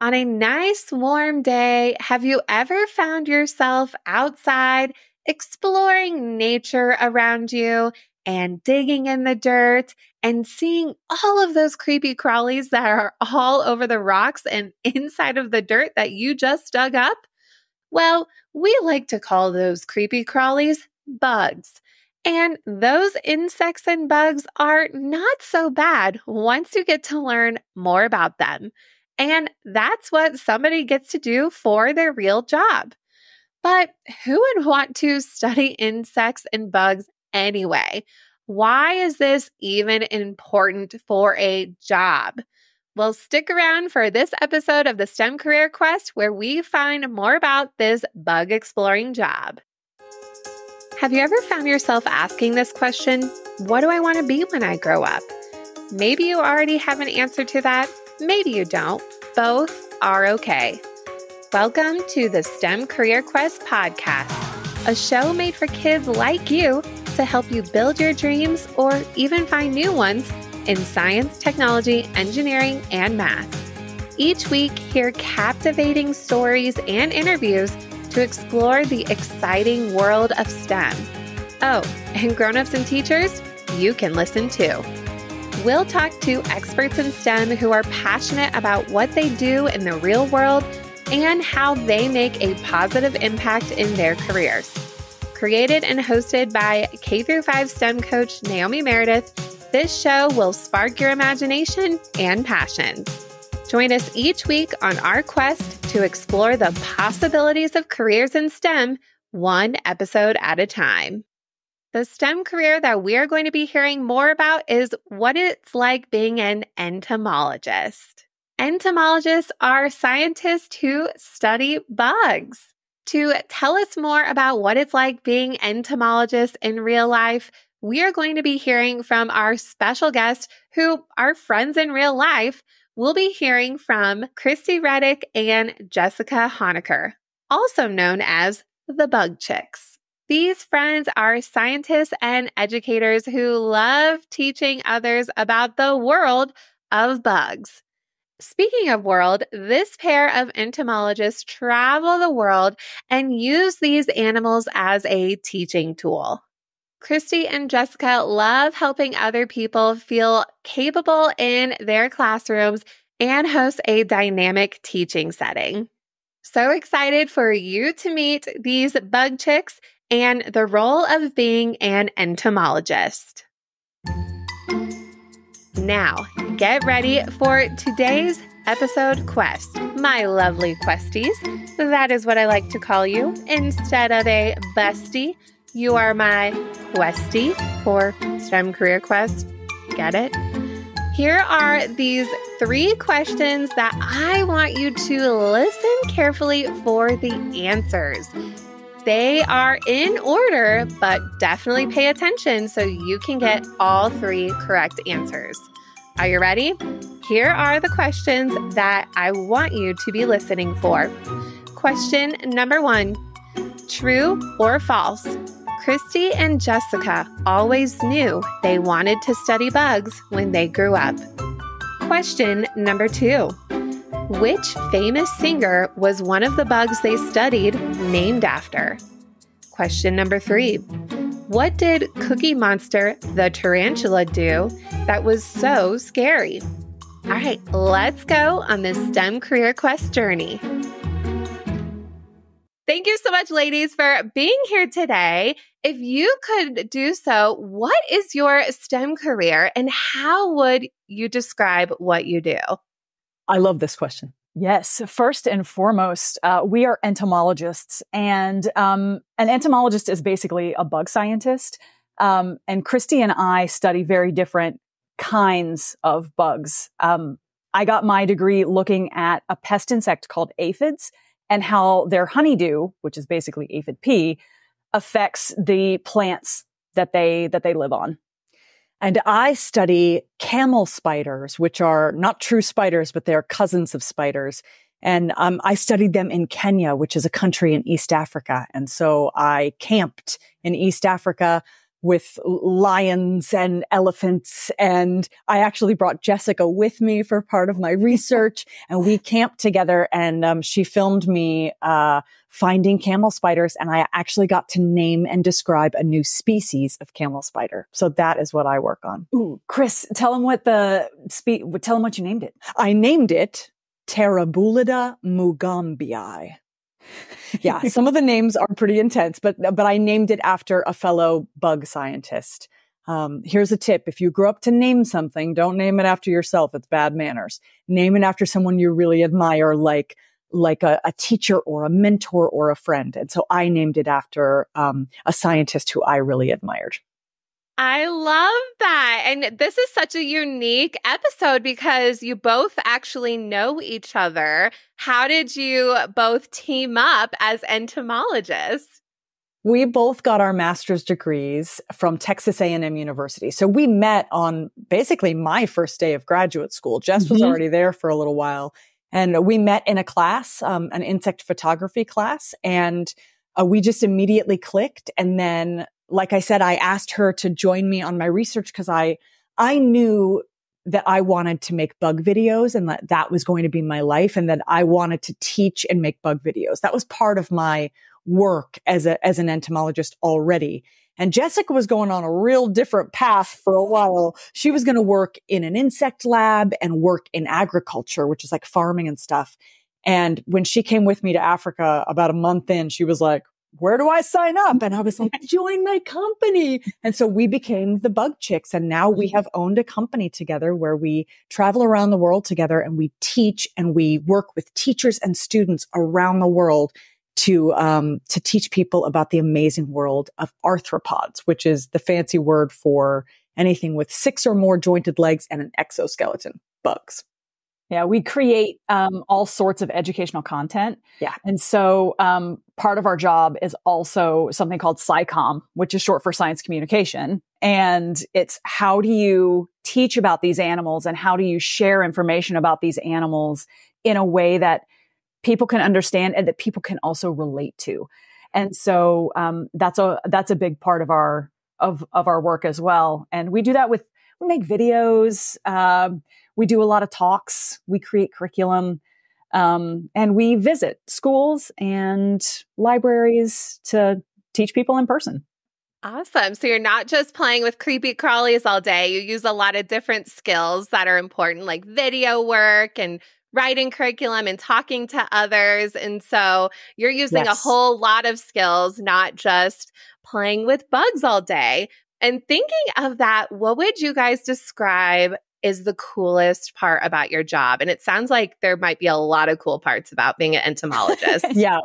On a nice warm day, have you ever found yourself outside exploring nature around you and digging in the dirt and seeing all of those creepy crawlies that are all over the rocks and inside of the dirt that you just dug up? Well, we like to call those creepy crawlies bugs. And those insects and bugs are not so bad once you get to learn more about them. And that's what somebody gets to do for their real job. But who would want to study insects and bugs anyway? Why is this even important for a job? Well, stick around for this episode of the STEM Career Quest where we find more about this bug exploring job. Have you ever found yourself asking this question, what do I want to be when I grow up? Maybe you already have an answer to that. Maybe you don't. Both are okay. Welcome to the STEM Career Quest podcast, a show made for kids like you to help you build your dreams or even find new ones in science, technology, engineering, and math. Each week, hear captivating stories and interviews to explore the exciting world of STEM. Oh, and grown-ups and teachers, you can listen too. We'll talk to experts in STEM who are passionate about what they do in the real world and how they make a positive impact in their careers. Created and hosted by K-5 STEM coach Naomi Meredith, this show will spark your imagination and passions. Join us each week on our quest to explore the possibilities of careers in STEM, one episode at a time. The STEM career that we are going to be hearing more about is what it's like being an entomologist. Entomologists are scientists who study bugs. To tell us more about what it's like being entomologists in real life, we are going to be hearing from our special guests who are friends in real life. We'll be hearing from Kristie Reddick and Jessica Honaker, also known as the Bug Chicks. These friends are scientists and educators who love teaching others about the world of bugs. Speaking of world, this pair of entomologists travel the world and use these animals as a teaching tool. Kristie and Jessica love helping other people feel capable in their classrooms and host a dynamic teaching setting. So excited for you to meet these bug chicks and the role of being an entomologist. Now, get ready for today's episode quest, my lovely questies. That is what I like to call you. Instead of a bestie, you are my questie for STEM Career Quest. Get it? Here are these 3 questions that I want you to listen carefully for the answers. They are in order, but definitely pay attention so you can get all 3 correct answers. Are you ready? Here are the questions that I want you to be listening for. Question number 1, true or false? Kristie and Jessica always knew they wanted to study bugs when they grew up. Question number 2. Which famous singer was one of the bugs they studied named after? Question number 3. What did Cookie Monster the tarantula do that was so scary? All right, let's go on this STEM Career Quest journey. Thank you so much, ladies, for being here today. If you could do so, what is your STEM career and how would you describe what you do? I love this question. Yes. First and foremost, we are entomologists, and an entomologist is basically a bug scientist. And Kristie and I study very different kinds of bugs. I got my degree looking at a pest insect called aphids and how their honeydew, which is basically aphid pea, affects the plants that they live on. And I study camel spiders, which are not true spiders, but they're cousins of spiders. And I studied them in Kenya, which is a country in East Africa. And so I camped in East Africa lions and elephants. And I actually brought Jessica with me for part of my research, and we camped together, and she filmed me finding camel spiders, and I actually got to name and describe a new species of camel spider. So that is what I work on. Ooh, Chris, tell them what you named it. I named it Terabulida mugambii. Yeah, some of the names are pretty intense, but I named it after a fellow bug scientist. Here's a tip. If you grow up to name something, don't name it after yourself. It's bad manners. Name it after someone you really admire, like a teacher or a mentor or a friend. And so I named it after a scientist who I really admired. I love that. And this is such a unique episode because you both actually know each other. How did you both team up as entomologists? We both got our master's degrees from Texas A&M University. So we met on basically my first day of graduate school. Jess was already there for a little while. And we met in a class, an insect photography class. And we just immediately clicked. And then, like I said, I asked her to join me on my research because I knew that I wanted to make bug videos and that was going to be my life, and that I wanted to teach and make bug videos. That was part of my work as an entomologist already. And Jessica was going on a real different path for a while. She was going to work in an insect lab and work in agriculture, which is like farming and stuff. And when she came with me to Africa about a month in, she was like, where do I sign up? And I was like, join my company. And so we became the Bug Chicks. And now we have owned a company together where we travel around the world together and we teach and we work with teachers and students around the world to teach people about the amazing world of arthropods, which is the fancy word for anything with 6 or more jointed legs and an exoskeleton, bugs. Yeah, we create all sorts of educational content. Yeah. And so part of our job is also something called SciComm, which is short for science communication. And it's how do you teach about these animals and how do you share information about these animals in a way that people can understand and that people can also relate to. And so that's a big part of our work as well. And we do that we make videos. We do a lot of talks. We create curriculum, and we visit schools and libraries to teach people in person. Awesome. So you're not just playing with creepy crawlies all day. You use a lot of different skills that are important, like video work and writing curriculum and talking to others. And so you're using a whole lot of skills, not just playing with bugs all day. And thinking of that, what would you guys describe is the coolest part about your job? And it sounds like there might be a lot of cool parts about being an entomologist. Yeah,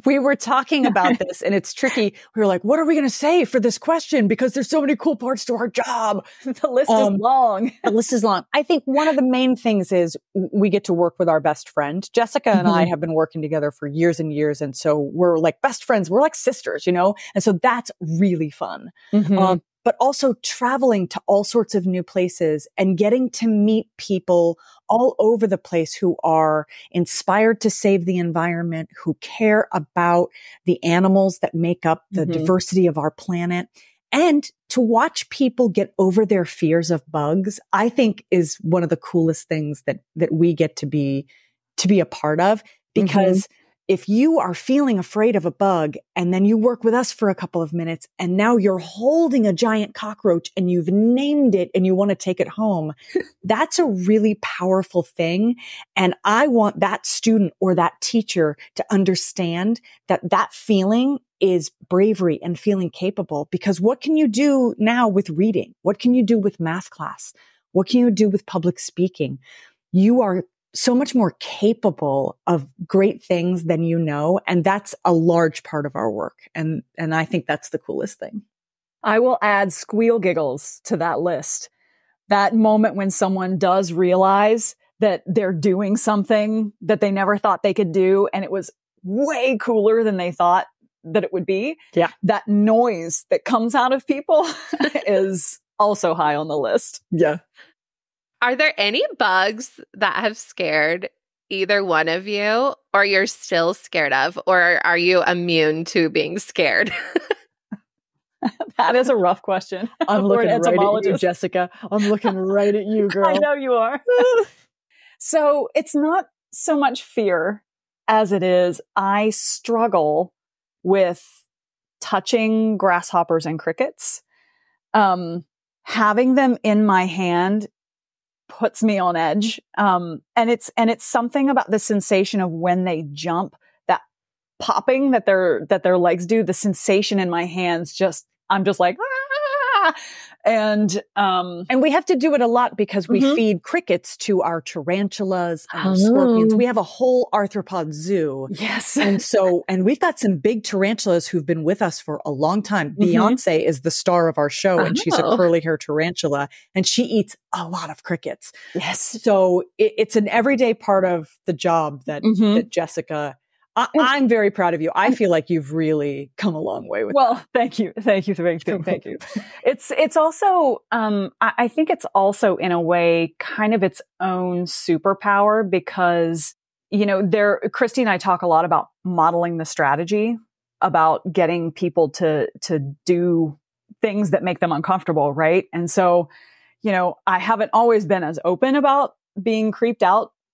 we were talking about this, and it's tricky. We were like, what are we going to say for this question? Because there's so many cool parts to our job. The list is long. The list is long. I think one of the main things is we get to work with our best friend. Jessica and I have been working together for years and years. And so we're like best friends. We're like sisters, And so that's really fun. But also traveling to all sorts of new places and getting to meet people all over the place who are inspired to save the environment, who care about the animals that make up the diversity of our planet. And to watch people get over their fears of bugs, I think is one of the coolest things that we get to be a part of, because if you are feeling afraid of a bug and then you work with us for a couple of minutes and now you're holding a giant cockroach and you've named it and you want to take it home, that's a really powerful thing. And I want that student or that teacher to understand that feeling is bravery and feeling capable, because what can you do now with reading? What can you do with math class? What can you do with public speaking? You are so much more capable of great things than you know. And that's a large part of our work. And I think that's the coolest thing. I will add squeal giggles to that list. That moment when someone does realize that they're doing something that they never thought they could do, and it was way cooler than they thought that it would be. Yeah. That noise that comes out of people is also high on the list. Yeah. Are there any bugs that have scared either one of you, or you're still scared of, or are you immune to being scared? That is a rough question. I'm looking right at you, Jessica. I'm looking right at you, girl. I know you are. So it's not so much fear as it is I struggle with touching grasshoppers and crickets. Having them in my hand puts me on edge. And it's something about the sensation of when they jump, that popping that their legs do, the sensation in my hands, I'm just like, ah! And we have to do it a lot because we feed crickets to our tarantulas and our scorpions. We have a whole arthropod zoo. Yes. And we've got some big tarantulas who've been with us for a long time. Beyonce is the star of our show, and she's a curly hair tarantula, and she eats a lot of crickets. Yes. So it's an everyday part of the job that Jessica, I'm very proud of you. I feel like you've really come a long way with that. Thank you. Thank you. It's also, I think it's also in a way kind of its own superpower because, Kristie and I talk a lot about modeling the strategy, about getting people to do things that make them uncomfortable. Right. And so, I haven't always been as open about being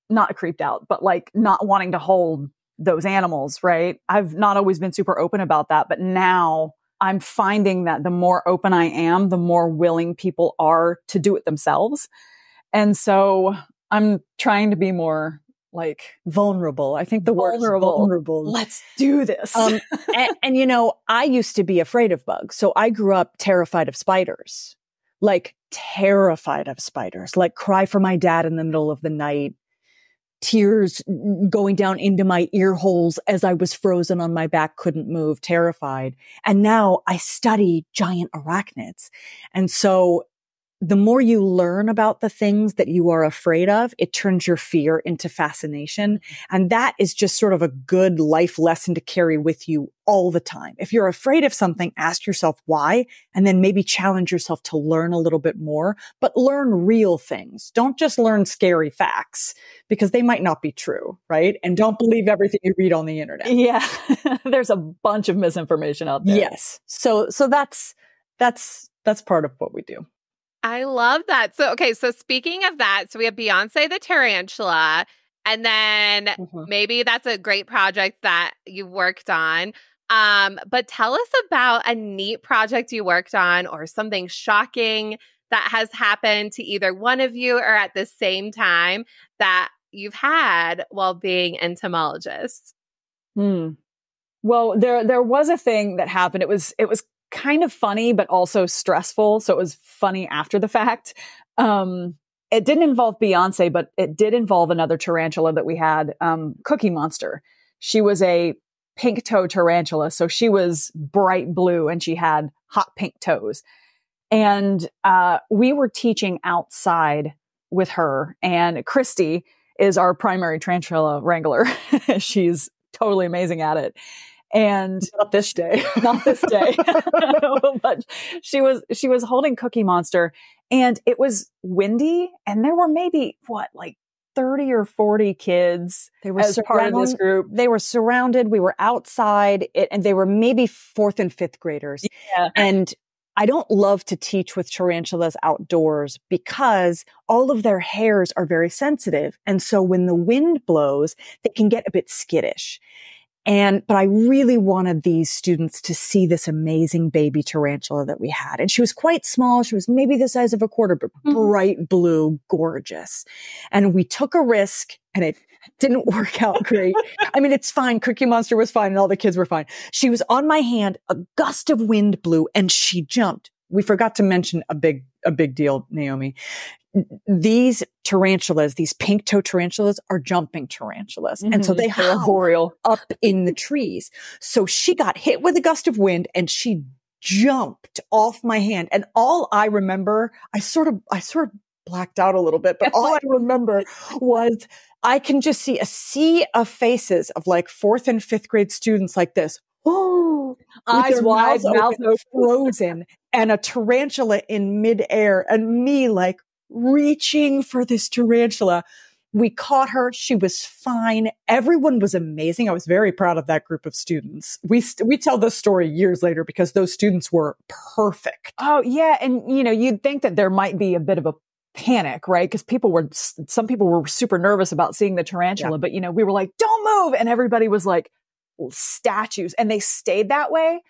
not creeped out, but like not wanting to hold those animals, right? I've not always been super open about that, but now I'm finding that the more open I am, the more willing people are to do it themselves. And so I'm trying to be more like vulnerable. I think the word is vulnerable. Let's do this. And I used to be afraid of bugs. So I grew up terrified of spiders, like cry for my dad in the middle of the night. Tears going down into my ear holes as I was frozen on my back, couldn't move, terrified. And now I study giant arachnids. And so the more you learn about the things that you are afraid of, it turns your fear into fascination. And that is just sort of a good life lesson to carry with you all the time. If you're afraid of something, ask yourself why, and then maybe challenge yourself to learn a little bit more, but learn real things. Don't just learn scary facts because they might not be true, right? And don't believe everything you read on the internet. Yeah. There's a bunch of misinformation out there. Yes. So that's part of what we do. I love that. So speaking of that, so we have Beyonce the tarantula, and then maybe that's a great project that you worked on. But tell us about a neat project you worked on or something shocking that has happened to either one of you or at the same time that you've had while being entomologists. Well, there was a thing that happened. It was kind of funny, but also stressful. So it was funny after the fact. It didn't involve Beyonce, but it did involve another tarantula that we had, Cookie Monster. She was a pink toe tarantula. So she was bright blue and she had hot pink toes. And we were teaching outside with her, and Kristie is our primary tarantula wrangler. She's totally amazing at it. And not this day, but she was holding Cookie Monster, and it was windy, and there were maybe 30 or 40 kids. They were part of this group. They were surrounded. We were outside, and they were maybe 4th and 5th graders. Yeah. And I don't love to teach with tarantulas outdoors because all of their hairs are very sensitive. And so when the wind blows, they can get a bit skittish. But I really wanted these students to see this amazing baby tarantula that we had. And she was quite small. She was maybe the size of a quarter, but bright blue, gorgeous. And we took a risk, and it didn't work out great. I mean, it's fine. Cookie Monster was fine and all the kids were fine. She was on my hand. A gust of wind blew and she jumped. We forgot to mention a big deal, Naomi. These tarantulas, these pink toe tarantulas, are jumping tarantulas. And so they hover up in the trees. So she got hit with a gust of wind and she jumped off my hand. And all I remember, I sort of blacked out a little bit, but all I remember was I can just see a sea of faces of 4th and 5th grade students like this. Oh, eyes wide, mouth frozen, and a tarantula in midair, and me reaching for this tarantula. We caught her. She was fine. Everyone was amazing. I was very proud of that group of students. We tell this story years later because those students were perfect. Oh, yeah. And, you'd think that there might be a bit of a panic, right? Because some people were super nervous about seeing the tarantula, but, we were like, don't move. And everybody was like statues. And they stayed that way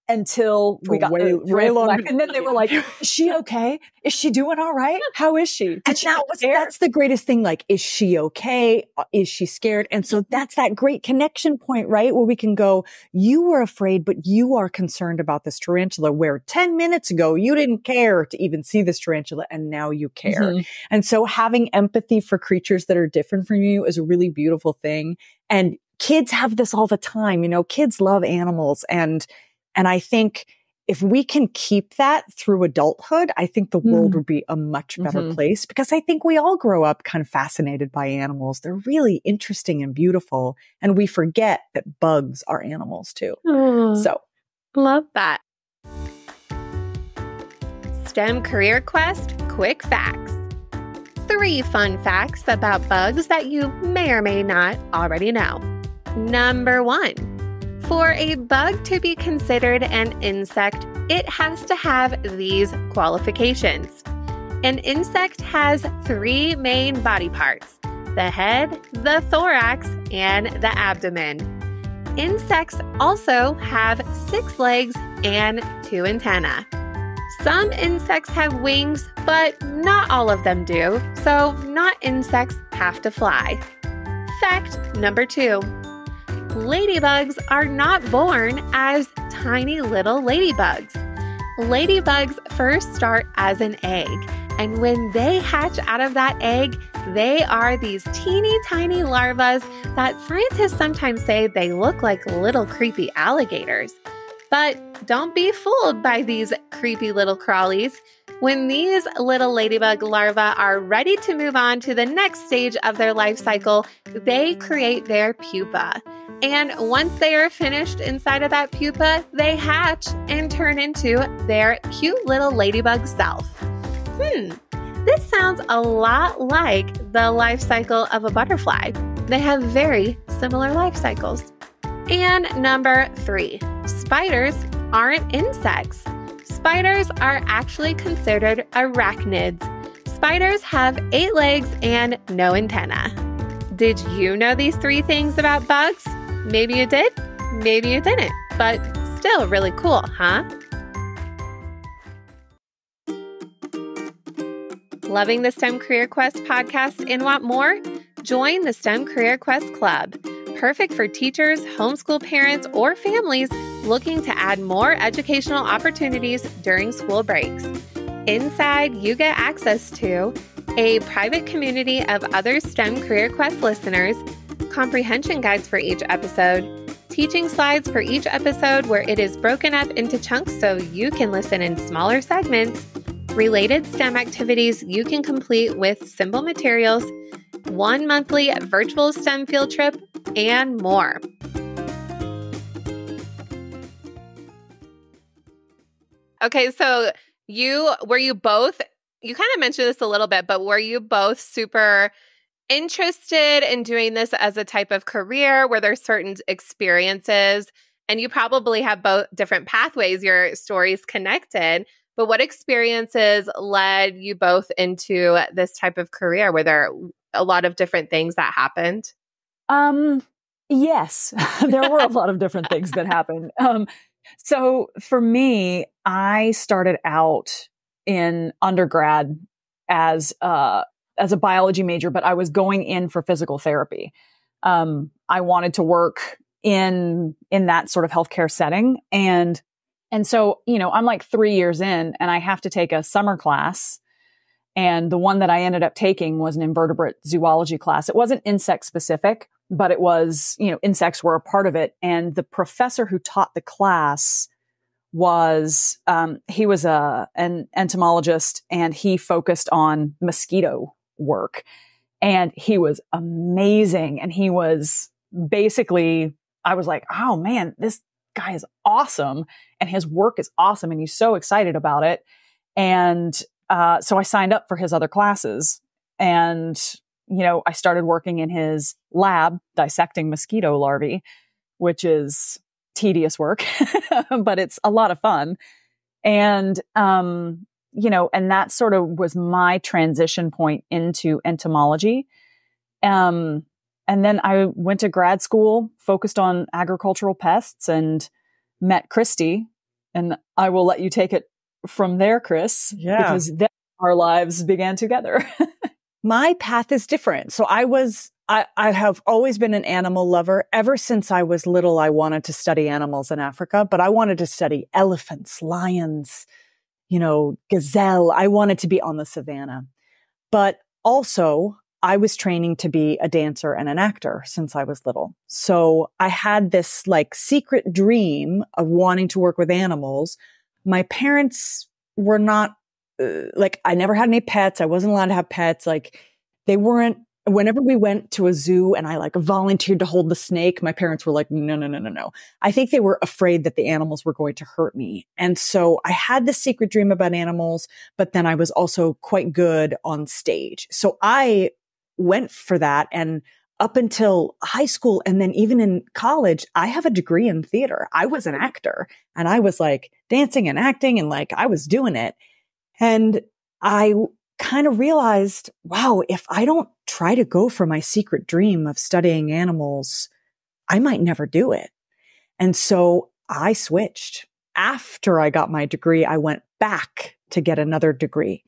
until we got way long. And then they were like, is she okay? Is she doing all right? How is she? That's the greatest thing. Like, is she okay? Is she scared? And so that's that great connection point, right? Where we can go, you were afraid, but you are concerned about this tarantula, where 10 minutes ago, you didn't care to even see this tarantula. And now you care. Mm-hmm. And so having empathy for creatures that are different from you is a really beautiful thing. And kids have this all the time. Kids love animals. And I think if we can keep that through adulthood, I think the world would be a much better place, because I think we all grow up kind of fascinated by animals. They're really interesting and beautiful. And we forget that bugs are animals too. So love that. STEM Career Quest Quick Facts. 3 fun facts about bugs that you may or may not already know. Number 1. For a bug to be considered an insect, it has to have these qualifications. An insect has 3 main body parts: the head, the thorax, and the abdomen. Insects also have 6 legs and 2 antennae. Some insects have wings, but not all of them do, so not insects have to fly. Fact number 2. Ladybugs are not born as tiny little ladybugs. Ladybugs first start as an egg, and when they hatch out of that egg, they are these teeny tiny larvae that scientists sometimes say they look like little creepy alligators. But don't be fooled by these creepy little crawlies. When these little ladybug larvae are ready to move on to the next stage of their life cycle, they create their pupa. And once they are finished inside of that pupa, they hatch and turn into their cute little ladybug self. This sounds a lot like the life cycle of a butterfly. They have very similar life cycles. And number 3, spiders aren't insects. Spiders are actually considered arachnids. Spiders have 8 legs and no antenna. Did you know these 3 things about bugs? Maybe you did, maybe you didn't, but still really cool, huh? Loving the STEM Career Quest podcast and want more? Join the STEM Career Quest Club. Perfect for teachers, homeschool parents, or families looking to add more educational opportunities during school breaks. Inside, you get access to a private community of other STEM Career Quest listeners, comprehension guides for each episode, teaching slides for each episode where it is broken up into chunks so you can listen in smaller segments, related STEM activities you can complete with simple materials, 1 monthly virtual STEM field trip, and more. Okay, so you kind of mentioned this a little bit, but were you both super interested in doing this as a type of career? Were there certain experiences, and you probably have both different pathways, your stories connected, but what experiences led you both into this type of career? Were there a lot of different things that happened? Yes, there were a lot of different things that happened. So for me, I started out in undergrad as a biology major, but I was going in for physical therapy. I wanted to work in that sort of healthcare setting. And so, I'm like 3 years in and I have to take a summer class. And the one that I ended up taking was an invertebrate zoology class. It wasn't insect specific, but it was, insects were a part of it. And the professor who taught the class was, he was an entomologist, and he focused on mosquito work. And he was amazing. And he was basically, I was like, oh man, this guy is awesome. And his work is awesome. And he's so excited about it. And so I signed up for his other classes. And I started working in his lab dissecting mosquito larvae, which is tedious work, but it's a lot of fun. And, and that sort of was my transition point into entomology. And then I went to grad school, focused on agricultural pests, and met Kristie. And I will let you take it from there, Chris, because then our lives began together. My path is different. So I have always been an animal lover. Ever since I was little, I wanted to study animals in Africa, but I wanted to study elephants, lions, gazelle. I wanted to be on the savannah. But also, I was training to be a dancer and an actor since I was little. So I had this secret dream of wanting to work with animals. My parents were not I never had any pets. I wasn't allowed to have pets. They weren't, whenever we went to a zoo and I volunteered to hold the snake, my parents were like, no. I think they were afraid that the animals were going to hurt me. And so I had this secret dream about animals, but then I was also quite good on stage. So I went for that. And up until high school and then even in college, I have a degree in theater. I was an actor and I was dancing and acting and I was doing it. And I kind of realized, wow, if I don't try to go for my secret dream of studying animals, I might never do it. And so I switched. After I got my degree, I went back to get another degree.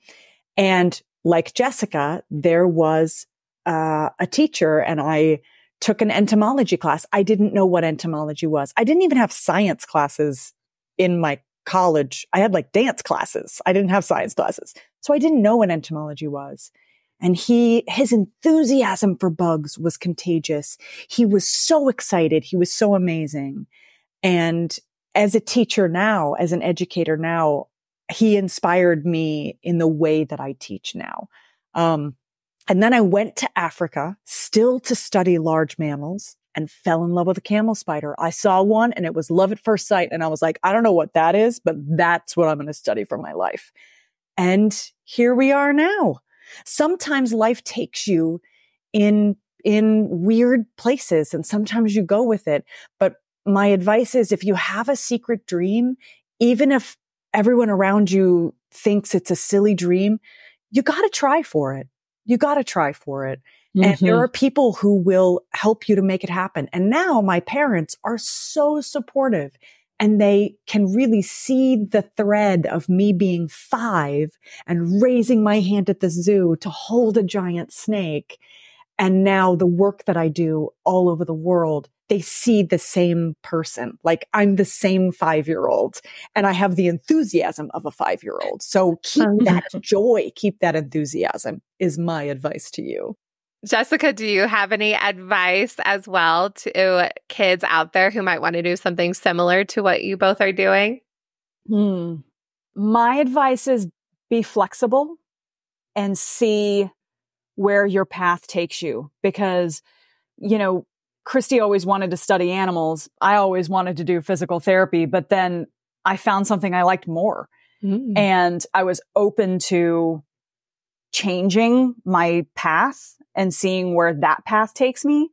And like Jessica, there was a teacher and I took an entomology class. I didn't know what entomology was. I didn't even have science classes in my college. I had dance classes. I didn't have science classes. So I didn't know what entomology was. And his enthusiasm for bugs was contagious. He was so excited. He was so amazing. And as a teacher now, as an educator now, he inspired me in the way that I teach now. And then I went to Africa still to study large mammals and fell in love with a camel spider. I saw one and it was love at first sight. And I was like, I don't know what that is, but that's what I'm going to study for my life. And here we are now. Sometimes life takes you in weird places and sometimes you go with it. But my advice is if you have a secret dream, even if everyone around you thinks it's a silly dream, you got to try for it. You got to try for it. And there are people who will help you to make it happen. And now my parents are so supportive and they can really see the thread of me being 5 and raising my hand at the zoo to hold a giant snake. And now the work that I do all over the world, they see the same person. I'm the same 5-year-old and I have the enthusiasm of a 5-year-old. So keep that joy, keep that enthusiasm is my advice to you. Jessica, do you have any advice as well to kids out there who might want to do something similar to what you both are doing? My advice is be flexible and see where your path takes you. Because, Kristie always wanted to study animals. I always wanted to do physical therapy, but then I found something I liked more. And I was open to changing my path and seeing where that path takes me.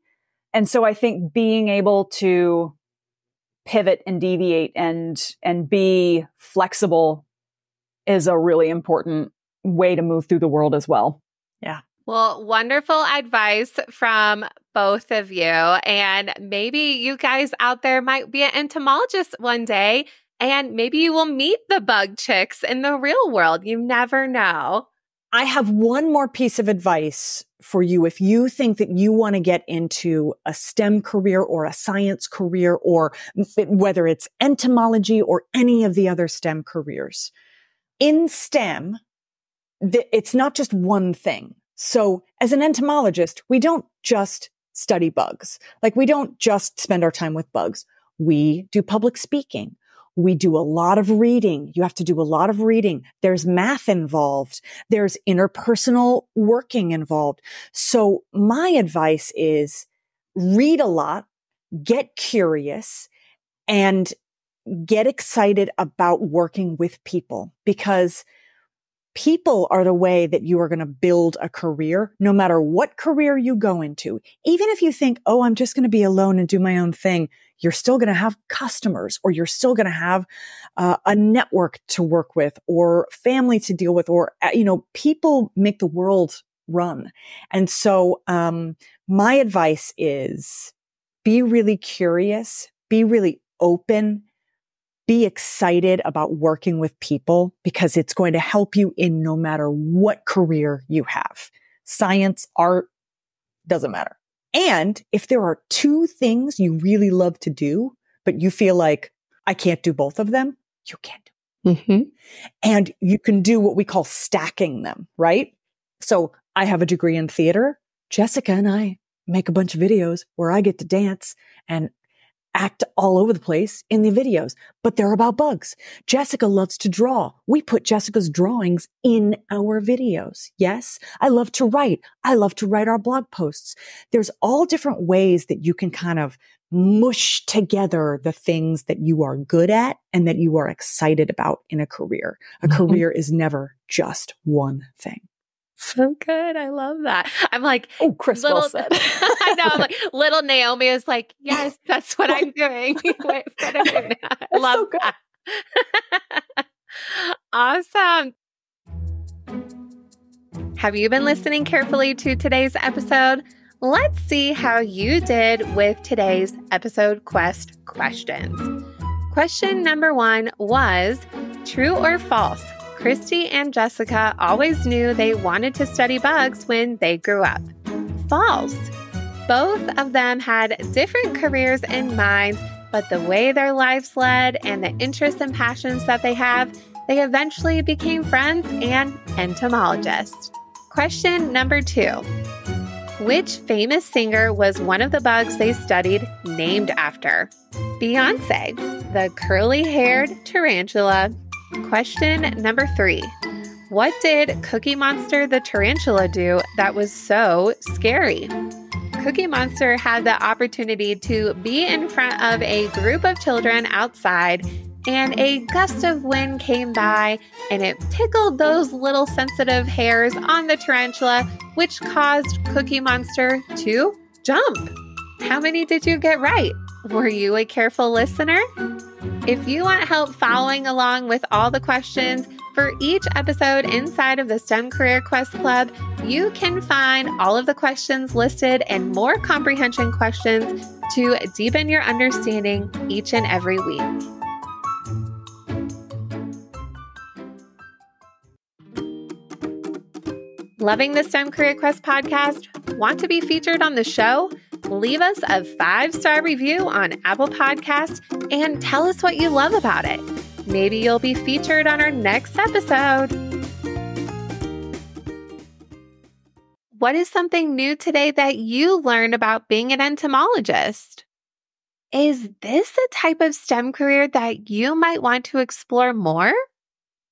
And so I think being able to pivot and deviate and be flexible is a really important way to move through the world as well. Yeah. Well, wonderful advice from both of you. And maybe you guys out there might be an entomologist one day, and maybe you will meet the bug chicks in the real world. You never know. I have one more piece of advice for you. If you think that you want to get into a STEM career or a science career, or whether it's entomology or any of the other STEM careers, in STEM, it's not just one thing. So as an entomologist, we don't just study bugs. We don't just spend our time with bugs. We do public speaking. We do a lot of reading. You have to do a lot of reading. There's math involved. There's interpersonal working involved. So my advice is read a lot, get curious, and get excited about working with people, because People are the way that you are going to build a career, no matter what career you go into. Even if you think, oh, I'm just going to be alone and do my own thing, you're still going to have customers, or you're still going to have a network to work with, or family to deal with, or, people make the world run. And so, my advice is be really curious, be really open, be excited about working with people, because it's going to help you in no matter what career you have. Science, art, doesn't matter. And if there are two things you really love to do, but you feel like I can't do both of them, you can do. Mm-hmm. And you can do what we call stacking them, right? So I have a degree in theater. Jessica and I make a bunch of videos where I get to dance and act all over the place in the videos, but they're about bugs. Jessica loves to draw. We put Jessica's drawings in our videos. Yes. I love to write. I love to write our blog posts. There's all different ways that you can kind of mush together the things that you are good at and that you are excited about in a career. A career is never just one thing. So good. I love that. I'm like, oh, Chris, well said. I know. I'm like, little Naomi is like, yes, that's what I'm doing. I love so that. Awesome. Have you been listening carefully to today's episode? Let's see how you did with today's episode quest questions. Question number 1 was, true or false? Kristie and Jessica always knew they wanted to study bugs when they grew up. False. Both of them had different careers in mind, but the way their lives led and the interests and passions that they have, they eventually became friends and entomologists. Question number 2. Which famous singer was one of the bugs they studied named after? Beyonce, the curly-haired tarantula. Question number 3. What did Cookie Monster the tarantula do that was so scary? Cookie Monster had the opportunity to be in front of a group of children outside, and a gust of wind came by and it tickled those little sensitive hairs on the tarantula, which caused Cookie Monster to jump. How many did you get right? Were you a careful listener? If you want help following along with all the questions for each episode inside of the STEM Career Quest Club, you can find all of the questions listed and more comprehension questions to deepen your understanding each and every week. Loving the STEM Career Quest podcast? Want to be featured on the show? Leave us a 5-star review on Apple Podcasts and tell us what you love about it. Maybe you'll be featured on our next episode. What is something new today that you learned about being an entomologist? Is this the type of STEM career that you might want to explore more?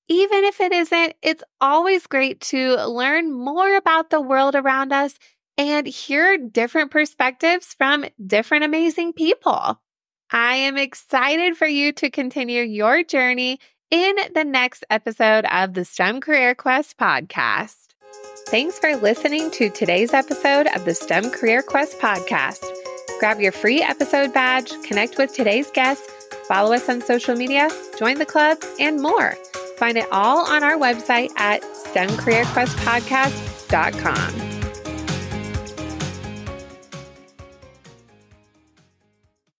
Even if it isn't, it's always great to learn more about the world around us and hear different perspectives from different amazing people. I am excited for you to continue your journey in the next episode of the STEM Career Quest podcast. Thanks for listening to today's episode of the STEM Career Quest podcast. Grab your free episode badge, connect with today's guests, follow us on social media, join the club, and more. Find it all on our website at STEMCareerQuestPodcast.com.